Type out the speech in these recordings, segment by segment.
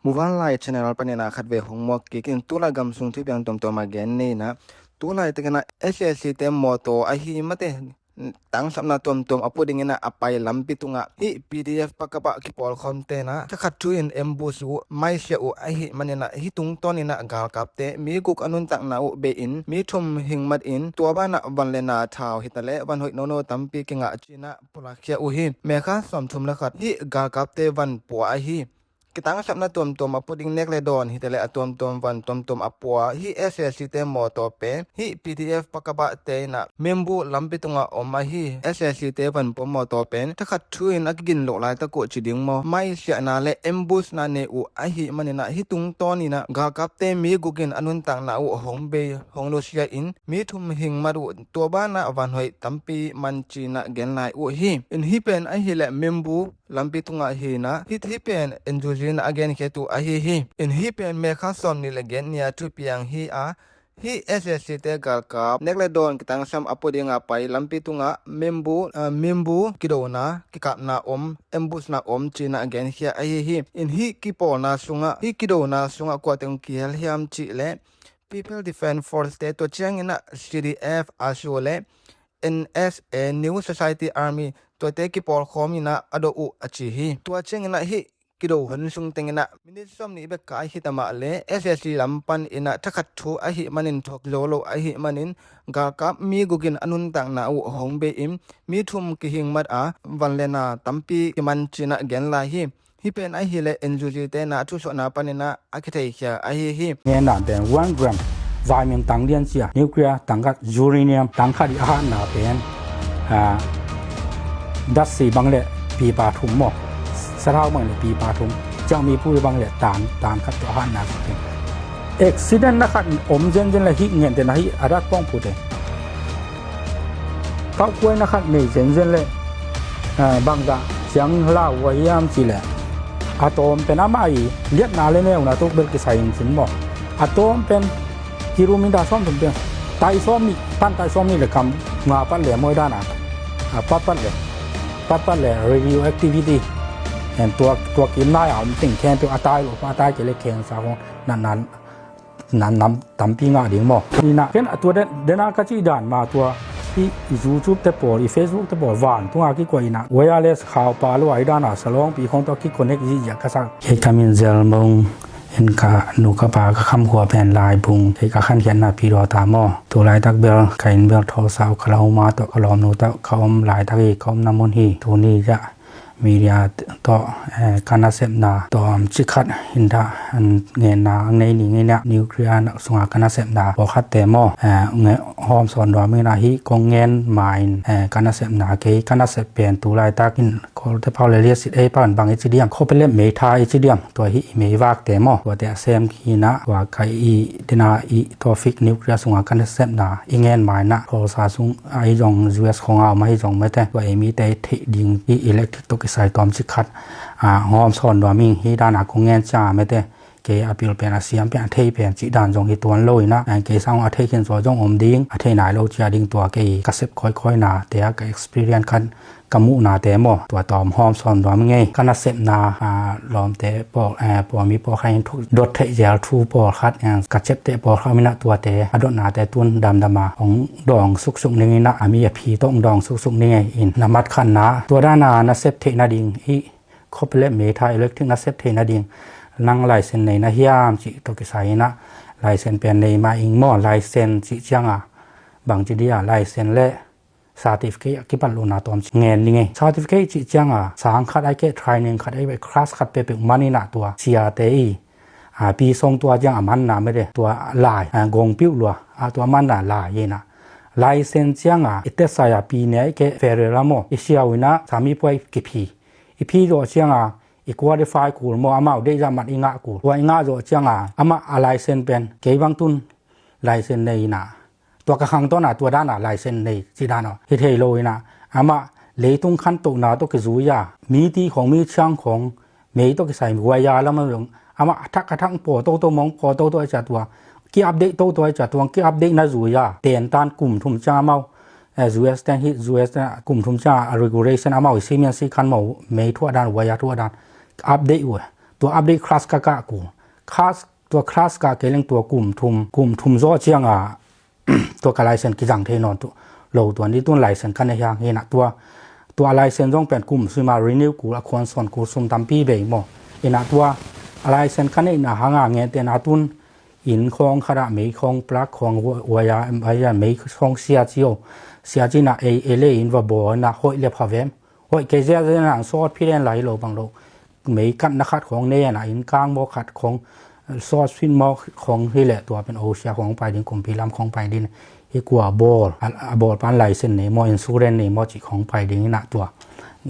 หมู่บ้านไลน์ channel ปะเนี่ยนะคัดเวของหมวกกิกินตุลากำสุงที่เปียงตอมๆมาแกนนี่นะตุลาตะกันนะ SSC เต็มมอโตอะหิมะเตตังสัมนาตอมๆอปุดิงนะอไปลัมปิตุงะฮิ PDF ปะกะปะกิปอลคอนเตนะตะคัดจุอินเอ็มบูสูไม่เสียอุอะหิมันเนี่ยนะฮิตุงตอนนี่นะกาลกับเตมีกุกอนุนตักนาอุเบอินมีทุมหิงมัดอินตัวบ้านนะวันเลนาทาวฮิตะเลวันหอยโนโนตัมปีกิงะจีนะปุลาเคียอุหิเมคาสอมทุมละคัดฮิกาลกับเตวันปัวอะหิkitang sapna tom apuding nekle don hitele atom van tom apua hi SSC te mo tope hi PDF pakaba te na membu lampitunga oma hi SSC te van po mo topen takhat thuin agin lo lai ta ko chiding mo mai sia na le embus na ne u a hi manina hi tung ton ni na ga kap te mi gugin anun tang na u hongbe honglo sia in mi thum hing maru to ba na van hoi tampi manchi na gen lai u hi in hi pen a hi le membu lampitunga hi na hi pen enjujin again ke tu a hi in hi pen me kha som ni le gen nia tu piang hi a hi SSC te gal kap nekle don kitang sam apodinga pai lampitunga membu kidona kikap na embus na china again hi a hi in hi kipo na sunga hi kidona sunga kwateng kiel hiam chi le People Defense Force te to chang ina CDF asole NSA New Society Army to te ki por khomina ado u achi hi to chengina hi kido han sung tengina minit som ni be kai hitama le SSC lampan ina takhat thu a hi manin thok lolo a hi manin ga kap mi gugin anun tang na u hongbe im mi thum ki hing mat a vanlena tampi ki man china gen la hi hi pen a hi le enjuji te na thu so na panina akithai kya a hi ne na den 1 gram vài miền tăng liên chia nuclear tăng các uranium tăng các đi ăn nào bênดัชซีบางเลยปีปาทุมหมดสระบางเลยปีปาทุมจังมีผู้บางเลยตามคัดตัวหันนะครับเอ็กซิเดนต์นะครับเจนเลยฮิเงินแต่นะฮิอารักป้องพูดเลยเขาคุยนะครับไม่เจนเลยบางก็จังเล่าไว้ยามจีเลยอะตอมเป็นอะไรเลียดนาเลยเนี่ยนะตุกเบลกิไซน์สินบอกอะตอมเป็นกิรูมิดาซ้อมถึงเป็นไตซ้อมนี่ปั้นไตซ้อมนี่เลยคำงาปั้นเหลี่ยมไม่ได้นะปั้นเลย radioactivity เห็นตัวกินได้เอาติ่งแค่ตัวอาตายหรืออาตายจะเล็กแข็งสาวนั้นน้ำตั้มปีงาดิ่งหมอนี่นะเป็นตัวเดนากระจีด่านมาตัวที่YouTube แต่ปอที่ Facebook แต่ปอหวานตัวกี่กว่าอีนะเวลาเลสข่าวปลาลอยด้านสลองปีของตัวกี่คนเอกยี่อยากกระซักเคทามินเซลมงเห็นกะหนูกะปากะคำหัวแผ่นลายบุงเอกะขันเขียนหน้าพี่รอตามหม้อตัวลายตักเบลไก่เบลทอสาวคลาวมาตัวคลอมหนูตะคอมลายตักอีคอมน้ำมันฮีตัวนี้จะมียาต่อการนาเซมนาต่อจิคัดหินดาเงินนาในนี้เงี้ยนิวเคลียร์สงการนาเซมนาพอคัดแต่หม้อเงยหอมสอนดอมีนาฮิกงเงินไมน์การนาเซมนาเกการนาเซเปลี่ยนตัวลายตักอินโคเทพาวเลเลียสิเอปานบางอิจิเดียมโคเปเลเมทาอิจิเดียมตัวฮิเมวากแต่หม้อตัวแต่เซมคีนะว่าไกอีเดนาอีตัวฟิกนิวเคลียร์สงการนาเซมนาอิเงินไมน์นะพอซาซุงไอจง US ของเอาไม่จงไม่แต่ว่าเอมีแต่เทดิงอีอิเล็กทริกตัวใส่ตอมสิคัดหอมสอนดอมิงฮีดานากงเงินจ้าไม่ได้เกอปิลเป็นอาเซียมเป็นเทเป็นจิดานจงฮีตัวลอยนะเกสร้างอาเทขึ้นจงอมดิ้งอาเทไหนเราจะดิ้งตัวเกกระเซ็บค่อยๆนาแต่ก็ experience คันกำมุนาแต่หมอตัวตอมหอมสอนดอมิงไงกันเซ็บนาลอมแต่ปอกมีปอกใครทุกดดเทเจลทูปอกคัดกระเจ็บแต่ปอกเขาไม่น่าตัวแต่อดนาแต่ตุนดำมาของดองสุกๆนี่นะมีผีต้องดองสุกๆนี่ไงอินน้ำมัดขันนะตัวด้านนาเซ็บเทนาดิ้งอีคอปเลเมทาอิเล็กทริกนาเซปเทนาดิงนั่งลายเส้นในนาฮิยามจิตกิไซนะลายเส้นเป็นในมาอิงหม้อลายเส้นจิจังบางจิเดียลายเส้นและซาติฟิเคตกิปัลลูนาตอมเงินนี่ไงซาติฟิเคตจิจังสางคัดไอเกทรายนิ่งคัดไอคลาสคัดเปเป็นมันนี่นะตัวเซียเตอีปีทรงตัวจังมันนะไม่ได้ตัวลายกงปิ้วลัวตัวมันน่ะลายเยนะลายเส้นจังอิเตสายปีเนี่ยเกเฟเรลาโมอิเชียวินะสามีป่วยกิพีอีพี่โจเชียงอีกว่าได้ไฟกูมออามาได้จามัดอิงะกูว่าอิงะโจเชียงอามาอะไรเซนเป็นเกบังตุนลายเซนในน่ะตัวกระหังตัวน่ะตัวด้านน่ะลายเซนในจีด้านเนาะเฮโลยน่ะอามาเลตุงคันตุน่ะตัวกจุยามีที่ของมีช่างของเมย์ตัวกใส่หัวยาแล้วมันอามาทักกระทั่งปอโตมองปอโตจัดตัวกี่อัปเดตโตจัดตัวกี่อัปเดตน่ะจุยาเตียนตานกลุ่มทุ่มจ้าเมาUS แต่ที่ US กลุ่มทุนจ้า regulation อามาวิสิมีสิคันมาไม่ทั่วด้านวายทั่วด้านอัปเดตอยู่ต ตัวอัปเดตคลาสกะกูคลาสตัวคลาสกะเกลงตัวกลุ่มทุมโซเจียงตัวกะไลเซนกิจังเทนอนตัวโลตัวนี้ตัวไลเซนกันในอย่างเฮนะตัวไลเซนต้องเป็นกลุ่มซึมารีนิวกูละควรสอนกูซุมตัมปีเบยมอเอนะตัวไลเซนกันในนะหางเงเตนะตุนอินของขระไม่ของปลักของวายาไอยาไม่ของเสียจีนะเอเลอินว่าบ่นะห้อยเลพาเวมห้อยเกเจจะนังซอดพี่เล่นไหลโลบังโลไม่กันนักขัดของเนี่ยนะอินกลางบ่ขัดของซอสฟินมอของที่แหละตัวเป็นโอเชียของไปดินกลุ่มพิลามของไปดินอีกว่าบอลปานไลเซนนี่มออินซูเรนนี่มอจิของไปดินนะตัว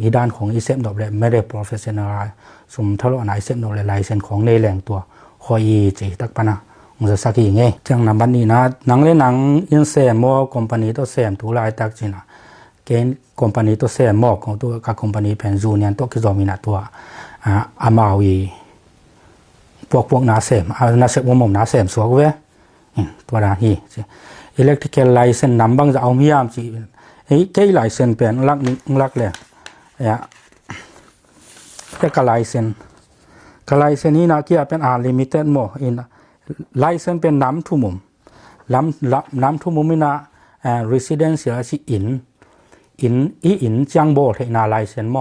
อีด้านของอีเซมดอกเลยไม่ได้โปรเฟสชั่นอลสมทะเลาะนายเซมดอกเลยไลเซนของในแหล่งตัวคอยจีตักปนะมันจะสักอย่างไงจังนำบันนี้นะหนังเล่นหนังอินเซมมอคอมพานีตัวเซมตัวไลตักจีนะเกณฑ์คอมพานีตัวเซมมอของตัวกับคอมพานีเป็นจูเนียนตัวกิจอมินาตัวอามาวีพวกนาเซมนาเซมว่าหม่อมนาเซมสวกเว้ตัวดาฮีอิเล็กทริคไลเซนนำบังจะเอามียามจีไอ้เกย์ไลเซนเป็นลักเลยแต่กไลเซนนี่นะเกี่ยเป็นลิมิเต็ดโมอินไลเซนเป็นน้ำทุ่มน้ำทุ่มมินะresidential ชิอินจังโบเทนาไลเซนโม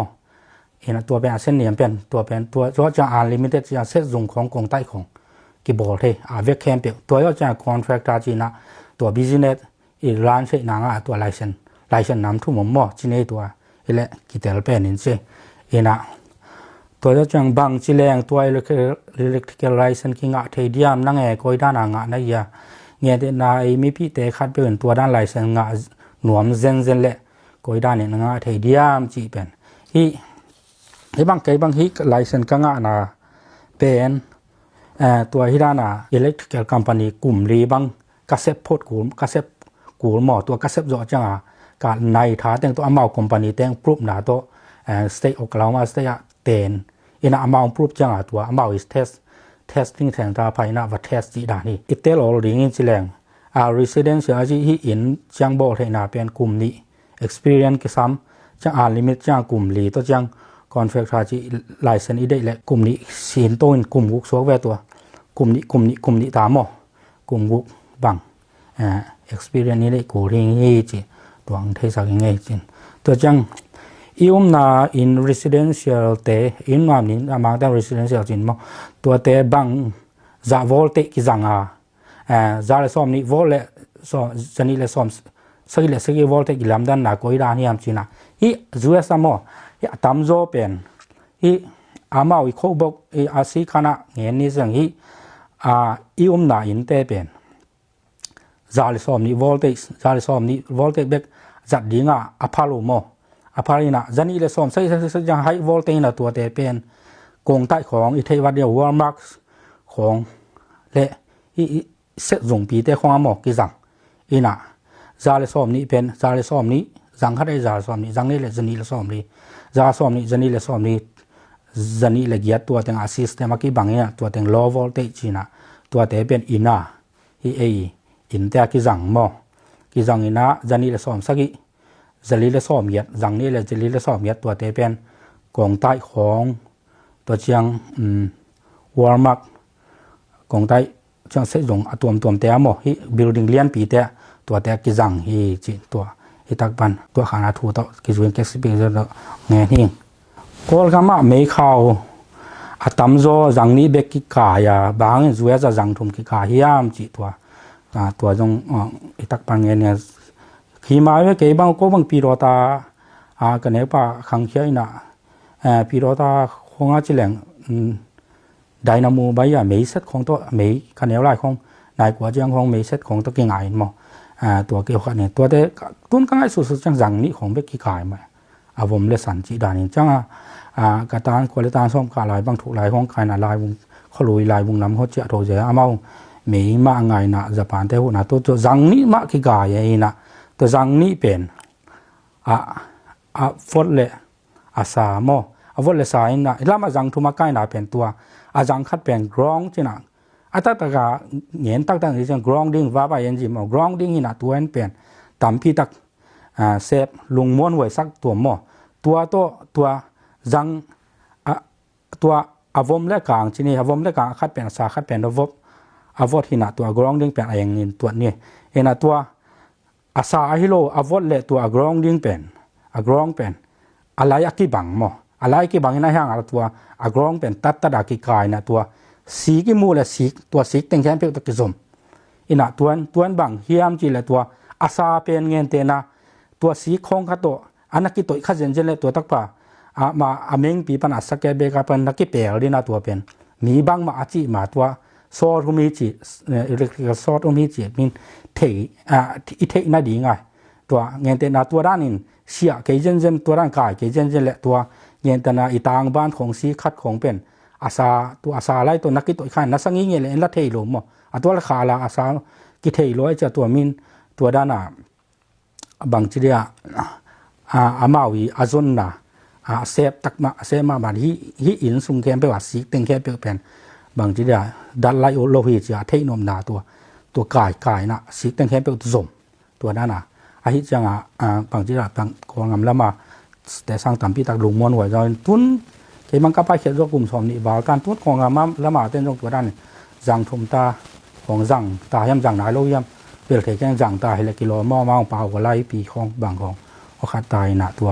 เห็นตัวเป็นเส้นเหนียมเป็นตัวจะลิมิเต็ดจะเซตdùngของกองใต้ของกิบอลเทเวกแคมเปียตัวจะคอนแทรคตาจีนะตัวบิสเนสอีร้านเชนางตัวไลเซนน้ำทุ่มหม้อจีเนตัวเอเลกิเตลเป็นนินเซเอนะตัวจะบังจีแรงตัวอิเล็กทริคไลเซนกิงะเทเดียมนั่งคอยด้านงะนั่นยาเงี้ยเดนายมีพี่เตะคัดเป็นตัวด้านไลเซนงะหนวมเซนเละคอยด้านเนี่ยงะเทเดียมจีเป็นที่บางฮิไลเซนก็งะนะเป็นตัวที่ด้านอิเล็กทริคคอมพานีกลุ่มรีบังกระเซ็บโพดกระเซ็บกูหมอตัวกระเซ็บจ่อจังการในท้าแต่งตัวอามาคอมพานีแต่งปรุบหนาตัวสเต็กออกแล้วมาสเต็กเต็นอินอามาปรุบจังตัวอามาis testing แทงตาภายในว่า test จีดานี่อิตเตลอลลิงจิแรงresidential จีที่อินจังโบเทนาเป็นกลุ่มนี้ experience กิซ้ำจังลิมิตจังกลุ่มลีตัวจังคอนแทรคทาจีไลเซนอีได้และกลุ่มนี้สินต้นกลุ่มวุกสวกแวตัวกลุ่มนี้ตามหมอกลุ่มวุกบังexperience นี้ได้กูเรื่องนี้จีตัวอังเทสักยังไงจีตัวจังอีนา in residential เตอินมานี้มาแต่ residential จีนมั้งตัวเตบังจะวอลเตกิจังจะเลยซ้อมนี้วอลเลยซ้อมจะนี่เลยซ้อมสักวอลเตกิลำดันนะก็อีด้านนี้อันจีน่ะอีจูเอสมั้งอีตามโจเป็นอีอามาวิโคบกอีอาศิขณะเงี้ยนี่จังอีนาอินเตเป็นจะเลยซ้อมนี้วอลเตเบกจัดดิ้งอพาโลโมอพารินะจันนี่เลยซ้อมใส่ยังไฮวอลเตนะตัวเตเป็นกองใต้ของอิเทวัดเดียววอลมาร์กของเละอีเซตส่งปีเตของหมอกกิจังอีน่ะจะเลยซ้อมนี้เป็นจะเลยซ้อมนี้จังเขาได้จะซ้อมนี้จังนี่เลยจันนี่เลยซ้อมนี้จะซ้อมนี้จันนี่เลยซ้อมนี้จันนี่เลยเกียรตัวเต็งอาซิสเตมากี้บางเนี่ยตัวเต็งโลวอลเตจีน่ะตัวเตเป็นอีน่ะอินเตกิจังหมอกิจังอีน่ะจันนี่เลยซ้อมสักอีจะลีเลยซ้อมเกียรจังนี่เลยจะลีเลยซ้อมเกียรตัวเตเป็นกองใต้ของตัวเชียงวอลมาร์กกองใต้จังเสยงตัวเตะหมอฮีบิลดิ้งเลียนปีเตะตัวเตะกิจังฮีจีตัวฮิตักปันตัวขานาทูต่อกิจวินเก็กซิบิงจะเงี้ยนี่ก็ลกามาไม่เข้าอัตมโจจังนี้เบกกิกายาบางจุเอจะจังทุมกิกายามจีตัวจงฮิตักปันเงี้ยเนี่ยขีมาเวกบางก็บางปีโรตากันเนปะขังเขียนะปีโรตาคงอาจจะแหลงไดนามูใบยาไม่เซตของตัวไม่กันเนลไลของนายกว่าจังของไม่เซตของตัวเก่งไงมั้งตัวเกี่ยวกับเนี่ยตัวเด็กต้นก็ง่ายสุดๆจังนี้ของเบกกี้ขายมาผมเลสันจีดานี่จังกระตานควอลิตานส้มกาลายบางถูกลายของใครน่ะลายวงเขาลุยลายวงน้ำเขาเจ้าโตเจ้าเอาไม่มาไงน่ะจะผ่านแต่หัวน่ะตัวจังนี้มาขี้กายยังน่ะตัวจังนี้เป็นฟดเลยสามฟดเลยสายน่ะแล้วมาจังทุมาใกล้น่ะเป็นตัวจังคัดเป็นกรองจีน่ะตั้งแต่ก็เห็นตั้งที่จะ grounding ว่าไปยังจีม grounding นี่นะตัวนั้นเป็นตามพี่ตักเซฟลุงม้วนไว้สักตัวหม้อตัวจังตัว avom le kang chini avom le kang khat pen sa khat pen avot hina tua grounding pen ayang in tua ni ena tua asa hilo avot le tua grounding pen agrong pen alai aki bang mo alai ki bang ina hang ala tua agrong pen tat ta da ki kai na tua si ki mu le si tua si teng khem pe ta ki zom ina tuan bang hiam chi le tua asa pen ngen te na tua si khong kha to anaki to kha jen le tua tak pa ma ameng pi pan asake be ka pan naki pel dina tua pen mi bang ma achi ma tua so rumi chi electrical short rumi chi min thei i thei na di ngai tua ngen te na tua danin sia ke jen tua ran kai ke jen le tua ngen ta na itang ban khong si khat khong pen asa tu asa lai to naki to khan na sangi nge le la thei lo mo atwal khala asa ki thei loi cha tua min tua dana bang chi dia amawi azon na sep takma sema ban hi in sung kem pe wa si teng ke pe pen bang chi dia dal lai o lo hi cha thei nom na tua kai na si teng ke pe zom tua dana a hi changa bang chi dia tang ko ngam lamaแต่สร้างตามพี่ตักลุงมวนไว้จนทุนเคมันก็ไปเขียนกลุ่มสมนิบาการทุนของงามละมาเต้นตรงตัวด้านจังทุมตาของจังตาย่ำจังนายโลย่ำเปลี่ยนแค่จังตาให้ละกิโลมอมาเปล่าก็ไล่ปีของบางของเอาขาดตายหนาตัว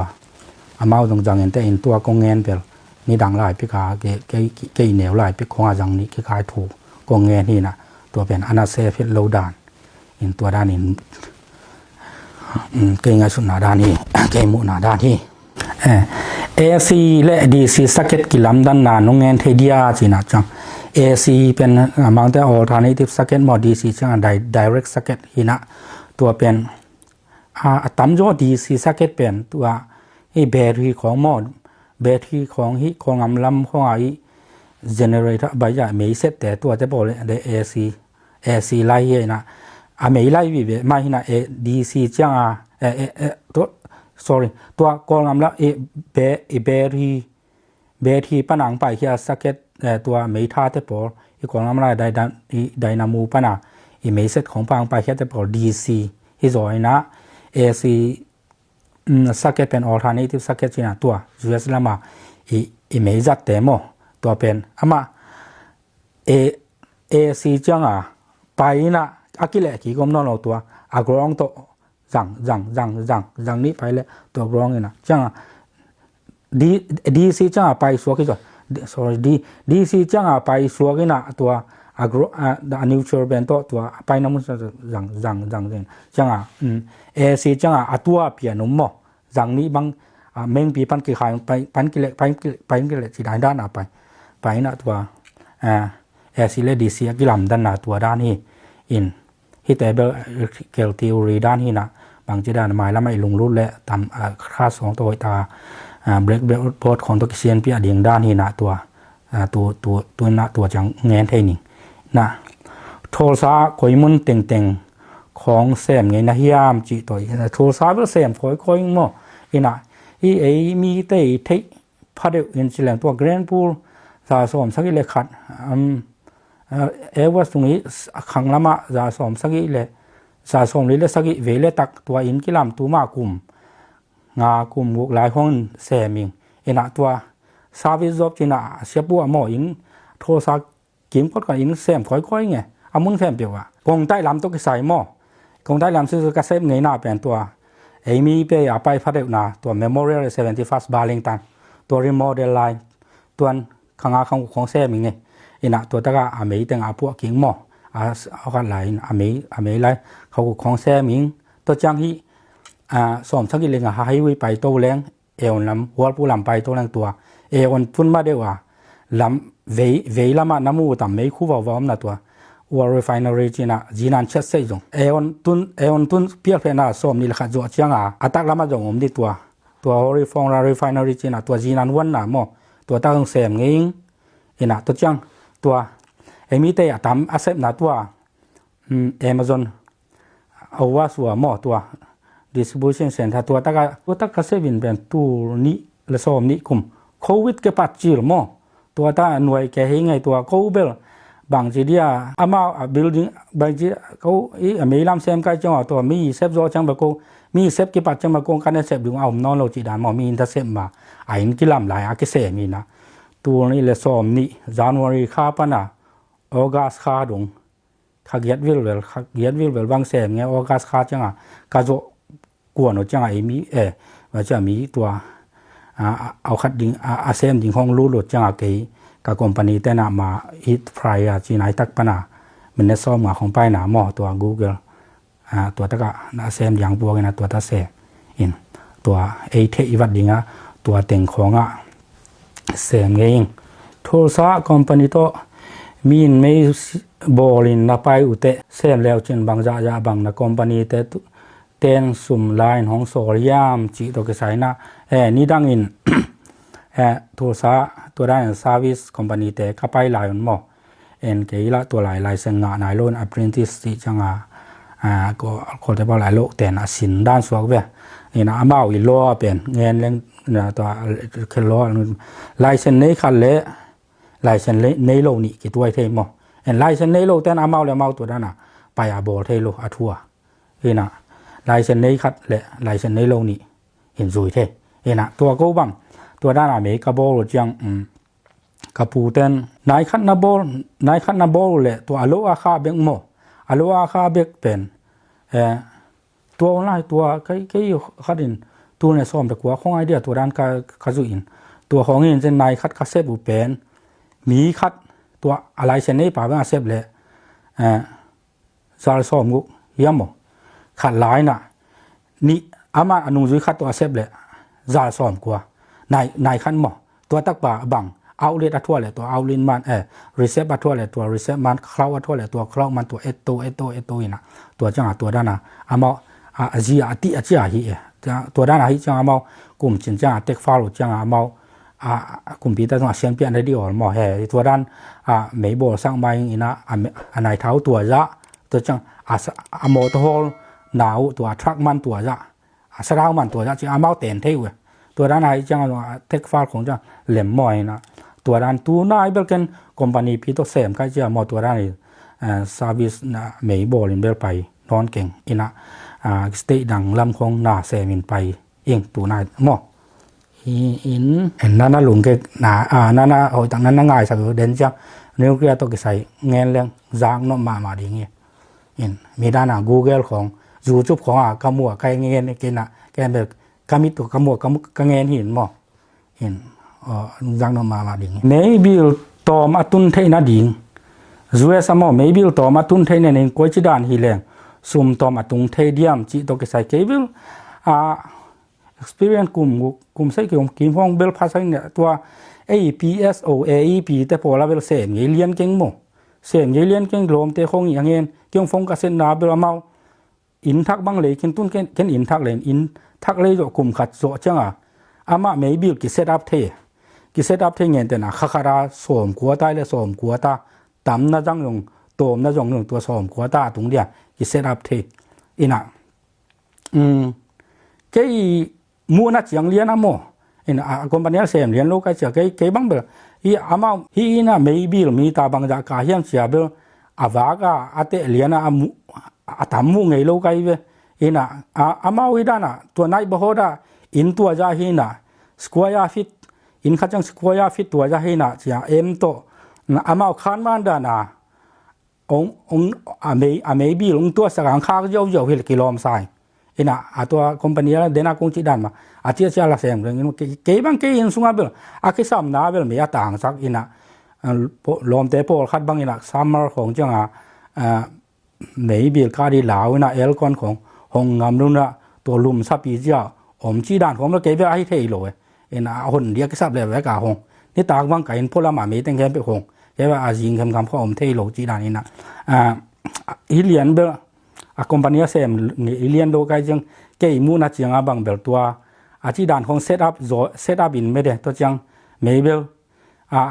อามาตรงจังเห็นแต่เห็นตัวกงเงินเปลี่ยนนี่ดังหลายพิกาเกยเหนียวหลายพิกของจังนี้คล้ายถูกกงเงินนี่นะตัวเป็นอนาเซฟิโลดานเห็นตัวด้านนี้เกยงสุนาด้านนี้เกยมุนาด้านนี้AC และ DC socket กิลัมดันนานงเงินเทเดียจีนะจัง AC เป็นมังแต่ alternative socket มอ DC จัง direct socket หินะตัวเป็นตัมโจ DC socket เป็นตัวแบตเตอรี่ของมอแบตเตอรี่ของฮิของอำลำของgenerator ใบใหญ่ไม่เสร็จแต่ตัวจะบอกเลยได้ AC ไล่นะไม่ไล่วิเวไม่นะ DC จังตัวsorry ตัวกองอำละแบตที่ปนังไปเฮียสเก็ตตัวไม่ท่าเตปออีกองอำละไดนามูปนะอีไม่เซตของปังไปเฮียเตปอ DC ฮิจอยนะ AC สเก็ตเป็น alternative socket จีนะตัว US ละมาอีไม่จัดเตโมตัวเป็นอามา AC จังไปนะอากิเลกี่กมนอนเอาตัวอากรองโตจังนี้ไปแล้วตัวร้องนี่นะจังDC จังไปสัวกี่ตัว sorry DC จังไปสัวกี่นะตัวneutral band ตัวไปน้ำมันจังเนี่ยจังAC จังตัวเปลี่ยนนุ่มมั้งจังนี้บางเม่งปีปันกี่ขายไปปันกี่เล็กสิด้านไปนะตัวAC และ DC กี่ลำด้านนะตัวด้านนี้ที่แต่เบลเกลทีโอรีด้านนี้นะบางจีด้านหมายแล้วไม่ลงรุ่นและตามค่าสองตัวตาเบรกโพดของตัวเซียนพี่อดีงด้านนี้นะตัวนะตัวจังเงินเทนิงนะโทรศัพท์คอยมุนเต็งของแซมไงนะฮิยามจีตัวโทรศัพท์แซมคอยมั่วนะมีเตะเทพัดอินซิเลนตัวแกรนพูลสะสมสักเล็กขัดว่าตรงนี้ขังละมาสะสมสักเลยสะสมเลยสักเวลตักตัวอินกิลามตัวมากุมงากุมบุกหลายห้องแซมิงนะตัวซาวิซอบจีน่าเสียบัวหม้ออินโทรศัพท์กิมก็กับอินแซมค่อยไงอามึงแซมเปียวอ่ะกงใต้ลำตัวใส่หม้อกงใต้ลำซื้อกระเซ็บเงยหน้าเป็นตัวมีไปไปพัดเด็กนะตัว Memorial 71 Burlington ตัว Remodel Line ตัวข้างของแซมิงไงนะตัวตะกะอเมริกันพวกกิ่งหม้อเอากันหลายอเมริไลเขาของแซมิงตัวจังที่สอมสักกิเลงให้วิไปโตแรงเอวลำหัวผู้ลำไปโตแรงตัวเอวันพุ่นมาเดียวลำเวลามาน้ำมูต่ำไม่คู่ว่าวอมนะตัววัว refinery จีน่ะจีนันเช็ดเสียจงเอวันตุนเพียรเพน่าสอมนี่แหละค่ะจัวเชียงอัตักละมาจงผมดีตัว refinery จีน่ะตัวจีนันวันน่ะหม้อตัวตั้งแซมเองนะตัวจังตัวมีแต่ตามอาเซปนะตัวAmazon เอาว่าสัวหม้อตัว distribution center ตัวตะกะเซวินเป็นตัวนี้และสอมนี้คุมโควิดเก็บปัจจิลหม้อตัวตาหน่วยแกให้ไงตัวโคเบลบางทีเดียอามา building บางทีเขามีลำเซมใกล้จังหวะตัวมีเซฟโซจังบะโกมีเซฟเก็บปัจจังบะโกกันเซฟดึงเอานอนโลจิดานหม้อมีอินเตอร์เซปมาอินกิลำหลายอาเกเซมีนะ ตัวนี้เลยซ้อมนี่ January คาปะนะ August คาดงขกเย็ดวิลเวลบางแสมไง August คาจังกะโจกวนจังมีว่าจะมีตัวเอาคัดดิงอาเซมดิงห้องรู้หลุดจังเกยกับคอมพานีแต่น่ะมาฮิตไพรจีนายตักปะนะมันได้ซ้อมมาของไปหนาหม้อตัว Google ตัวตะกะอาเซมอย่างพวกนะตัวตะเสอินตัวเอเทอีวัดดิงตัวเต็งของเซมเองโทรศัพท์คอมพานีโตมีนไม่บอลินนับไปอุเตเซมแล้วเช่นบางจะบางนะคอมพานีเตเต้นสุ่มไลน์ของโซลิยามจีตัวกระสายนะนี่ดังอินโทรศัพท์ตัวด้าน service company เตเข้าไปหลายอันหมอเกยละตัวหลายเซงงานายโลน apprentice ที่จังก็คนจะบอกหลายโลแต่นะสินด้านสวกเว้ยนี่นะอาอีล้อเป็นเงินเรื่องตัวคือล้อลายเส้นนี้คันเละลายเส้นในโลนี่กี่ตัวเท่หมอลายเส้นในโลแต่อาแล้วตัวนั้นน่ะไปอาโบเทโลอาทัวนี่นะลายเส้นนี้คัดและลายเส้นในโลนี่เห็นสวยเท่นี่นะตัวกูบังตัวด้านอเมริกาโบลจังกระปูเต้นนายคัดนาโบเลยตัวอโลอาคาเบกโมอโลอาคาเบกเป็นตัวออนไลน์ตัวใกล้คัดอินตัวในซ้อมแต่กว่าของไอเดียตัวด้านคาซุอินตัวของเงินเส้นนายคัดคาเซบุเป็นมีคัดตัวอะไรเช่นนี้ป่าเป็นอาเซบเลยซาลซ้อมกุเยี่ยมขัดหลายน่ะนี่อามาอนุจุยคัดตัวอาเซบเลยซาลซ้อมกว่านายคัดหมอตัวตักป่าบังเอาเลตทั่วเลยตัวเอาลินมันรีเซปทั่วเลยตัวรีเซปมันคลาวทั่วเลยตัวคลาวมันตัวเอโตอีน่ะตัวจังตัวด้านน่ะอามาอาจีอาติอาจีอาฮีตัวด้านอาฮีจังอามากุมจินจังเทคฟาโลจังอามากุมปีตาตัวเสียงเปลี่ยนได้ดีอ่อนหมอตัวด้านไม่บอลสร้างใบอีน่ะอันไหนเท้าตัวจะตัวจังอามอตโฮลหนาวตัวทรัคมันตัวจะสราวมันตัวจะจิอามาเต็นเที่ยวตัวด้านไหนจังเทคฟาของจังเหลี่ยมมอยนะตัวด้านตัวนายเบลกันคอมพานีพี่ตัวเสมก็จะมอตัวด้านนี้ซาบิสนะไม่บอลินเบลไปนอนเก่งอินะสเตดังลำของนาเซมินไปเองตัวนายมออินเห็นนั่นหลุงเก่งนั่นโอ้ยต่างนั้นง่ายสักเด่นจังนิวเคลียร์ตัวกิใส่เงินเรื่องจางน้ำมาดีเงี้ยอินมีด้าน Google ของ YouTube ของกำมัวใครเงินกินแกแบบกำมิตัวกำมัวกำเงินหินมอเห็นจังน้ำมาดิ่งไม่บิลต่อมาตุนเทน่าดิ่งจัวสมอไม่บิลต่อมาตุนเทเนี่ยก้อยจีดานฮิเลงซุ่มต่อมาตุนเทเดียมจีตัวกิใส่เคบิลexperience กุมใส่กิมห้องเบลภาษาเนี่ยตัว APSO AEP แต่พอละเบลเสียงเลียนเก่งโมเสียงเลียนเก่งลมเตะคงอย่างเงี้ยเกี่ยงฟงกเซ็นนาเบลเมาอินทักบังเลยกินตุ้นเก่งอินทักเลยอินทักเลยจะกุมขัดโจจังอามาไม่บิลกิเซตอัพเทกิเซตอัพเทเงี้ยแต่นะข้าคาราสวมกัวตายเลยสวมกัวตาต่ำน่าจังยงโตมน่าจังยงตัวสวมกัวตาตรงเดียกิเซตอัพเทอินะเกี่ยมูนัดยังเลี้ยนอะโมอินะคอมพานีเซมเลี้ยนโลกาเชียเกี่ยบังเบลอีอามาฮีน่ะไม่บิลมีตาบังจากการเฮียนเชียเบลอาวากาอาเตเลี้ยนอาตามูไงโลกาอีเวอินะอามาวิดานะตัวนายบโฮดาอินตัวจาฮีน่ะสควอยฟิตอินขัดจังสควอยฟิตตัวจาฮีน่ะเชียโตอามาขันมันดานะองอเมบิลตัวสังข้าวเยาฮิลกิโลมไซอินะตัวคอมพานีเดน่าคงจีดันมาอาทิตย์เช้าละเสียงเรื่องเกี่ยบังเกี่ยนสุงาเบลอาคิสามนาเบลไม่ยาต่างสักอินะลมเตปอลขัดบังอินะซัมเมอร์ของจังไม่บิลคาดีลาวอินะเอลคอนของหงงามรุ่นละตัวลุมซับปีเจ้าอมจีดันของเราเกี่ยไอเทโลอินะคนเดียกซับเลยไว้กับหงนี่ตากบังไก่พลมาไม่ตั้งแค่ไปหงเกี่ยอาจิงคำข้ออมเทโลจีดันอินะฮิเลียนเบลคอมพานีเซมฮิเลียนโลกาจังเกี่ยมูนัดจังบังเบลตัวอาจีดันของเซตอัพอินไม่ได้ตัวจังไม่เบล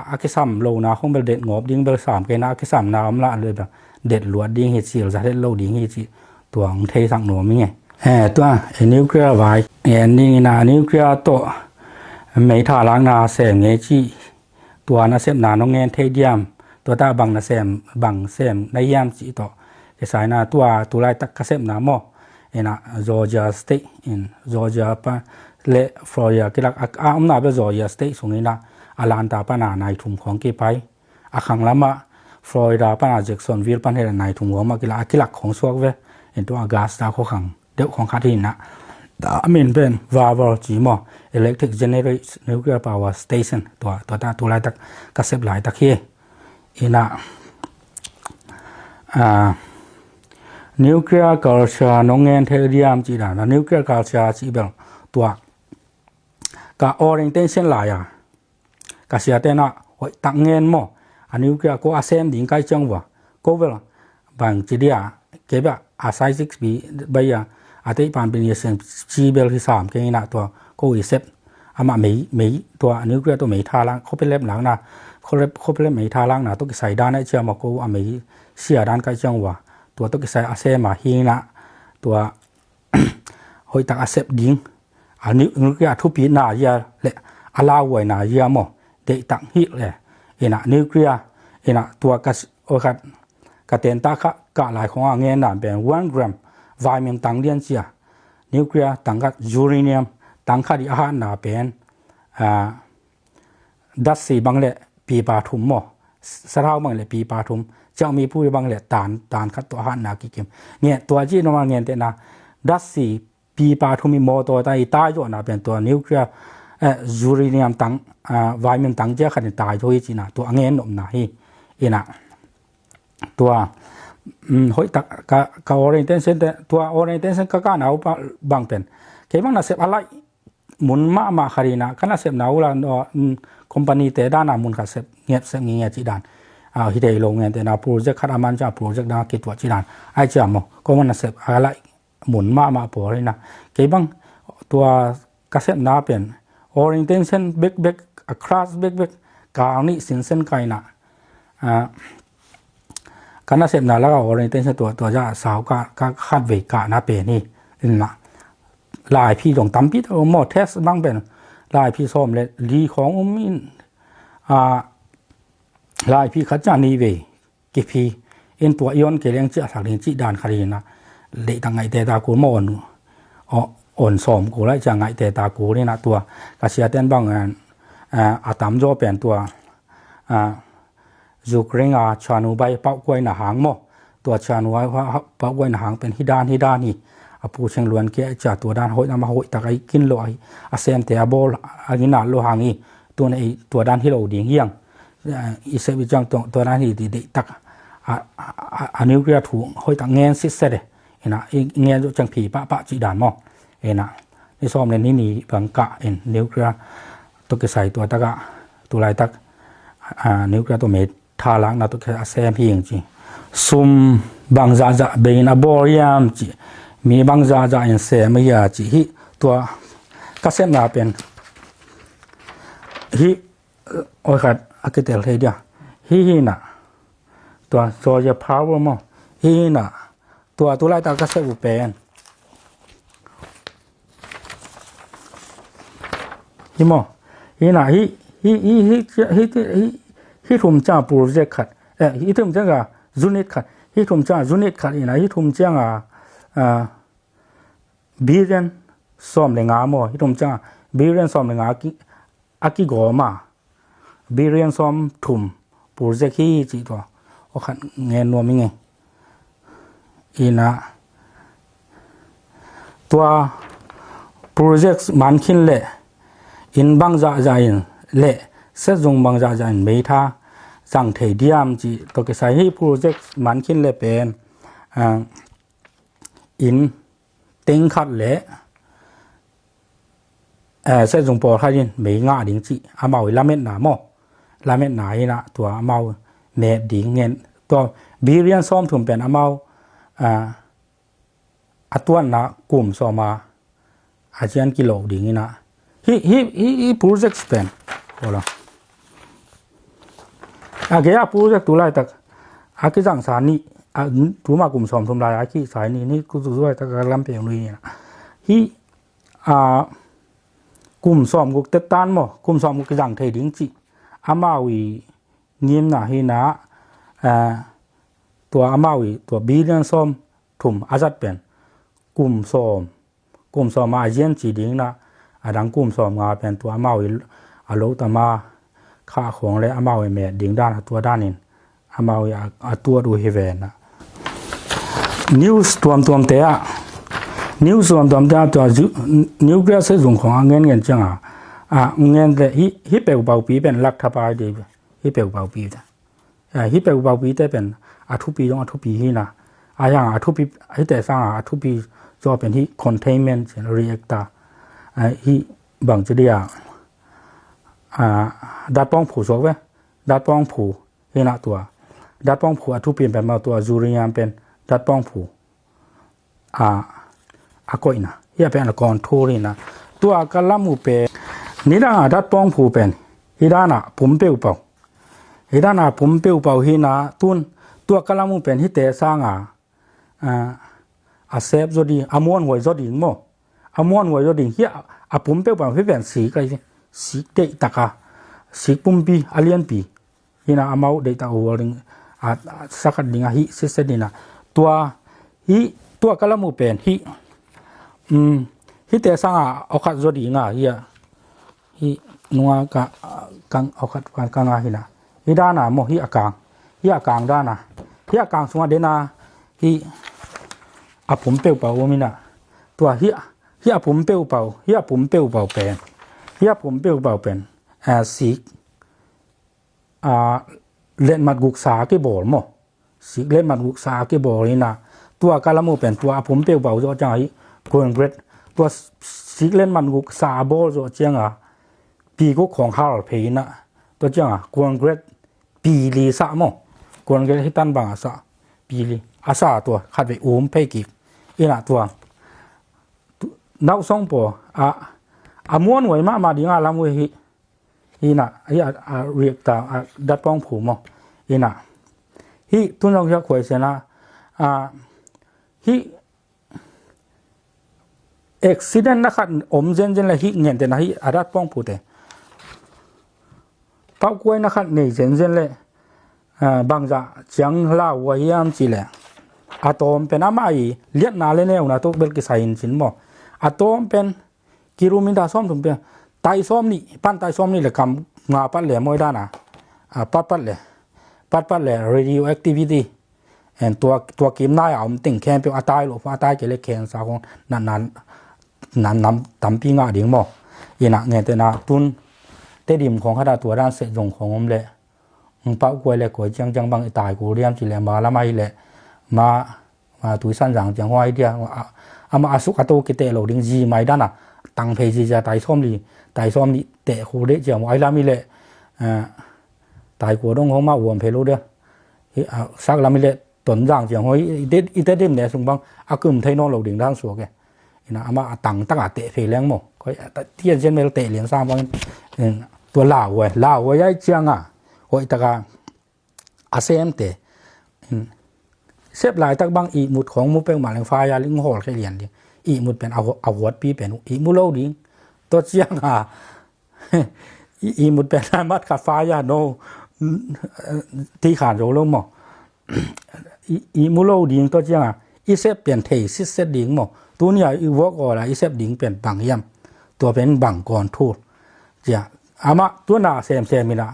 อาคิซัมโลนะของเบลเด็ดงบดิ้งเบลสามเกนะอาคิซัมน้ำละเลยแบบเด็ดหลวดดิ้งเฮจิลจะได้โลดิ้งเฮจิตัวของเทสังหนูมั้งไงตัวนิวเคลียร์ไว้นี่นะนิวเคลียร์ตัวไม่ท่าล้างนาเซมเงจีตัวน่าเซมนาน้องเงินเทเดียมตัวตาบังน่าเซมบังเซมในยามจีต่อสายนาตัวไล่ตักเซมนาโมนะจอร์เจียสเตทจอร์เจียปะเลฟลอริดากิลักนาเบจอร์เจียสเตทส่งนี่นะ อาลานตาปานานายทุมของเกไปอาขังละมาฟลอริดาปานาแจ็กสันวิลปันเฮนายทุมของมากิลากิลักของสวกเวเห็นตัวอากาศตาของขังเด็กของคาทินนะดามินเป็นวาบอจีมอ electric generate nuclear power station ตัวตาตัวลายตักกระเสบหลายตะเคียอินะnuclear culture น้องเงินเทเรียมจีดานะ nuclear culture จีเบลตัวกะ orientation หลายกะเสียแต่นะหอยตักเงินมออัน nuclear ก็อาเซมดิ่งใกล้จังวะก็เวลบางจีเดียเก็บอาศัย6ปีใบอาทิตย์ผ่านเป็นเส้นจีเบลที่3เก่งนะตัวก็อีเซฟอามาไม่ตัว nuclear ตัวไม่ทาลังเขาเป็นเล็บหลังนะเขาเป็นเล็บไม่ทาลังนะต้องใส่ด้านให้เชื่อมาก็อาไม่เสียด้านใกล้จังวะตัวต้องใส่อาเซมาหิงนะตัวหอยตักอาเซฟดิ่งอันนี้nuclear ทุบปีนาเยอะเลยอาลาวไว้นาเยอะมั้งเด็กตักหิเลยเอ็นะnuclear เอ็นะตัวกัสโอคัดกระเตนตากะหลายของเงินน่ะเป็น1 gram ไวเมนตังเลียนเสียนิวเคลียร์ตังกัดยูเรเนียมตังคัดอาหารน่ะเป็นดัชสีบางเละปีปาทุมหม้อสระบางเละปีปาทุมจะมีผู้บางเละตานคัดตัวอาหารน่ะกี่เกมเนี่ยตัวจีนว่าเงินแต่นะดัชสีปีปาทุมมีโมตัวตายตายอยู่น่ะเป็นตัวนิวเคลียร์ยูเรเนียมตังไวเมนตังเจ้าคันตายอยู่จีน่ะตัวเงินนมน่ะฮีอีน่ะตัวหอยตักกะ orientation ตัว orientation กะกะนาวบางเป็นเกบังน่ะเสพอะไรหมุนมาคารีนะคันน่ะเสพนาวละคอมพานีแต่ด้านน่ะหมุนกะเสพเงียบเงียจิดานฮิเดโลงเงินแต่นะโปรเจกต์คัดอามันจะโปรเจกต์ดากิตัวจิดานไอ้จามก็มันน่ะเสพอะไรหมุนมาปอเลยนะเกบังตัวกะเสพนาเป็น orientation big across big กาวนี่สินเส้นไกน่ะการน่าเสพนาแล้วก็ orientation ตัวจะสาวก็คาดเวกะนะเป็นนี่นะลายพี่ของตั้มพี่หมดเทสบ้างเป็นลายพี่ส้มเลยลีของมินลายพี่ขัดจานีเวกิพีเอ็นตัวย้อนเกลียงจีสักเรียนจีดานคารีนะเละตั้งไงแต่ตากูมอ่อนส้มกูแล้วจะไงแต่ตากูนี่นะตัวกระเสียเต้นบ้างอาตามโจเป็นตัวยูเครนชานูใบเป้ากล้วยหนาหางหม้อตัวชานูเป้ากล้วยหนาหางเป็นฮิดานนี่ผู้เชิงล้วนแก่จากตัวด้านหอยนำมาหอยตะไคกินลอยอาเซมเตะบอลอันนี้น่ะโลหะงี้ตัวด้านที่เราดิ่งเฮียงอีเซบิจังตัวด้านที่ดีตักอันนี้ก็ถูกหอยตะเงินซิเสเดเห็นนะเงินจังผีปะจีดานหม้อเห็นนะในซ้อมในนี้บังกะเห็นนิ้วเกลือตัวกระใสตัวตะกะตัวลายตักนิ้วเกลือตัวเม็ดทาลังนะตัวแค่เซมเพียงจีซุมบางจะเบนอบอริยามจีมีบางจะอินเซมยาจีฮิตัวกระเซ็นนาเป็นฮิโอ้ยขัดอากิเตลเฮียฮิน่ะตัวโซเจพาวเวอร์มั้งฮิน่ะตัวไล่ตากระเซ็นบุเป็นฮิมั้งฮิน่ะฮิทุ่มจ้าโปรเจกต์ขัดฮิทุ่มจ้ากับยูนิตขัดฮิทุ่มจ้ายูนิตขัดนะฮิทุ่มจ้าบีเรนซ้อมเลงามอฮิทุ่มจ้าบีเรนซ้อมเลงาอากิโกมาบีเรนซ้อมทุ่มโปรเจกต์ฮีจีตัวโอขัดเงินนัวมิงอีนะตัวโปรเจกต์มันขินเละอินบังจะอินเละเสจงบางจะอินไม่ท่าจังเทียมจีตัวก็ใช้ให้โปรเจกต์มันขึ้นเลยเป็นอินเต็งขัดเละเสจงปอท่ายินไม่ง่าดิ่งจีอามาวิลาเม็ดหนาหม้อลาเม็ดหนาอีนะตัวอามาเม็ดดิ่งเงินตัวบีเรียนซ้อมถุงเป็นอามาอัตวันนะกลุ่มซ้อมมาอาเจียนกิโลดิ่งอีนะhe project span hola agaya project tulai tak aki jang sani tuma kum som thum lai aki sai ni ku zu zoi tak lam pe lui na hi kum som guk te tan mo kum som guk jang thei ding chi amawi ngim na hi naตัวamawiตัวbillion som thum azat pen kum som ma yen chi ding na adang kum som nga pen tua mau alo tama ค่าของและอามาไว้แม่ดิ่งด้านตัวด้านนี้อามาไว้ตัวดูเฮเวนนะนิวส์ตัวเตะนิวส์ตัวเตะตัวนิวเคลียร์เสdùngของเงินจังเงินแต่ฮิเปอุบาปีเป็นลักทบายดีฮิเปอุบาปีฮิเปอุบาปีแต่เป็นอาทุปีต้องอาทุปีฮีนะอย่างอาทุปีฮิแต่สร้างอาทุปีจะเป็นที่ containment reactor ฮิบางจุดเดียดัดป้องผูสวกเว้ดัดป้องผูฮีนะตัวดัดป้องผูอาทุปีเป็นมาตัวยูเรียมเป็นดัดป้องผูก็อินะฮิเป็นคอนโทรลนะตัวกะละมูเปนี่ล่ะดัดป้องผูเป็นฮิดานะผมเปอุเปาฮิดานะผมเปอุเปาฮีนะตุนตัวกะละมูเป็นฮิเตสร้างเซฟจดีอามวนหวยจดีโมอามวนหวยจดีเฮียผมเปอุเปาฮิเป็นสีก็สีเดตะกะสีปุ่มปีอเลียนปีฮีนะอามาเดตะโอวริงสักดิงฮิซิสดินะตัวกะละมูเป็นฮิเตสร้างเอาคัดจดีงาฮินัวกะกังเอาคัดกังฮินะฮิดานะโมฮิอากางดานะฮิอากางสงเดนะฮิผมเปอุเปามินะตัวฮิผมเปอุเปาเป็นฮิผมเปอุเปาเป็นสิเล่นมัดกุกษาเกบอลโมสิเล่นมัดกุกษาเกบอลนี่นะตัวกะละมูเป็นตัวผมเปอุเปาจะจังฮิโกนเกรดตัวสิเล่นมัดกุกษาบอลจะจังปีกุกของฮาร์เพย์นะตัวจังโกนเกรดปีลีสะโมโกนเกรดฮิตันบางอาสะปีลีอาสาตัวขัดไปเพกิอีน่ะตัวนักส่งปอม้วนไว้มาดิงาลามวยฮีน่ะเรียกตาดัดป้องผูมอีน่ะฮีตุนจงจะขวยเสนะฮีaccident นะครับเจนเลยฮีเงินแต่นะฮีดัดป้องผูแต่เป้ากวยนะครับนี่เจนเลยบางจะจังลาวไว้ยามจีเลยตอมเป็นอามาอีเลียดนาเลยเนี่ยนะตัวเบลกิสายสินบ่ตอมเป็นกิโลมิตรซ้อมถึงเป็นไตซ้อมนี่ปั้นไตซ้อมนี่แหละคำงาปั้นแหลมมวยด้านนะปั้นแหล radioactivity เห็นตัวกิมนายติ่งแค่เป็นตายหรือว่าตายจะเล็กแค่สาวของนั้นตำปีงาดิ่งบ่ยีน่ะเงี้ยแต่นะตุนเตดิมของขนาดตัวด้านเสจงของผมเลยเป้ากวยเลยกวยจังบางตายกูเรียมจีเลยมาละไม่เลยมาตุยสันจังจังว่าไอเดียมาสุกโตกิเตโลดิงจีไม่ด้านะตังเพจีจะตายซ้อมนี่เตะคูเดจังไอลามิเลยตายกูต้องเขามาอวมเพโลเด้อสักลามิเลยตนจังจังว่าอีเตดิมเนี่ยสมบังกึมไทยนอโลดิงด้านสัวแกนะมาตังตั้งเตะเพลงโมก็ที่เจนเมลเตะเหรียญสามวันตัวลาวไว้ยัยจังโอ้ยตะกาเซมเตเซฟหลายตักบางอีมุดของมุเป็นหมาแรงฟ้ายาลิงหอลแค่เหรียญดิอีมุดเป็นเอาวัดปีเป็นอีมุโลดิตัวเจียงอีมุดเป็นมัดขัดฟ้ายาโนที่ขาดโรลงหมออีมุโลดิงตัวเจียงอีเซฟเปลี่ยนเทซิเซดิงหมอตัวนี้อีวอกอละอีเซฟดิงเป็นบางย่ำตัวเป็นบางก่อนทูดเจียมาตัวหน้าเซมมิละ